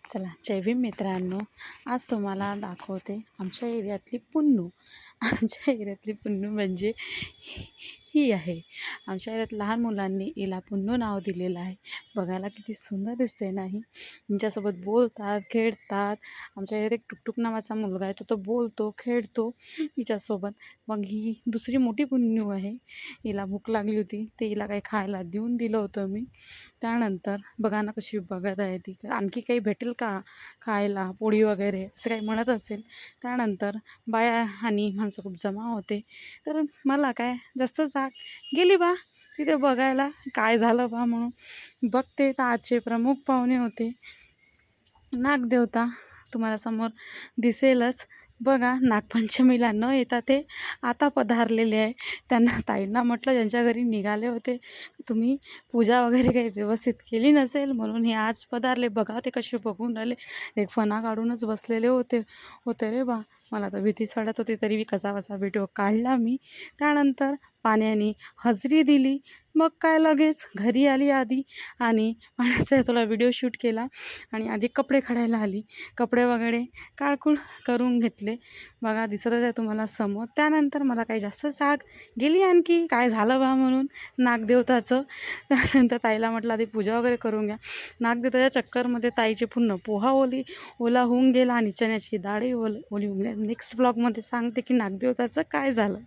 चला जय भीम मित्रांनो, आज तुम्हाला दाखवते आमच्या एरियातली पुन्नू. आमच्या एरियातली पुन्नू म्हणजे ही आहे. आमच्या एरियात लहान मुलांनी हिला पुन्नू नाव दिलेलं आहे. बघायला किती सुंदर दिसते नाही. हिच्यासोबत बोलतात, खेळतात. आमच्या एरियात एक टुकटुक नावाचा मुलगा आहे, तो बोलतो, खेळतो हिच्यासोबत. मग ही दुसरी मोठी पुन्नू आहे. हिला भूक लागली होती, ते हिला काही खायला देऊन दिलं होतं मी. त्यानंतर बघा ना कशी बघत आहे ती, आणखी काही भेटेल का खायला, पोळी वगैरे असं काही म्हणत असेल. त्यानंतर बाया आणि माणसं खूप जमा होते. तर मला काय जास्त जाग गेली बा तिथे बघायला काय झालं बा म्हणून. बघते तर आजचे प्रमुख पाहुणे होते नागदेवता, तुम्हाला समोर दिसेलच. बघा नागपंचमीला न येता ते आता पधारलेले आहे. त्यांना ताईंना म्हटलं, ज्यांच्या घरी निघाले होते, तुम्ही पूजा वगैरे काही व्यवस्थित केली नसेल म्हणून हे आज पधारले. बघा ते कसे बघून राहिले, एक फणा काढूनच बसलेले होते होते रे बा. मला तर भीतीच वाटत होती, तरी मी कसा व्हिडिओ काढला मी. त्यानंतर पाण्याने हजेरी दिली. मग काय लगेच घरी आली आधी आणि पाण्याचा तुला व्हिडिओ शूट केला आणि आधी कपडे काढायला आली. कपडे वगैरे काळकूळ करून घेतले. बघा दिसतच आहे तुम्हाला समोर. त्यानंतर मला काही जास्त जाग गेली आणखी काय झालं बा म्हणून नागदेवताचं. त्यानंतर ताईला म्हटलं आधी पूजा वगैरे करून घ्या. नागदेवताच्या चक्करमध्ये ताईची पूर्ण पोहा ओला होऊन गेला आणि चण्याची डाळही ओली होऊन गेली. नेक्स्ट ब्लॉगमध्ये सांगते की नागदेवताचं काय झालं.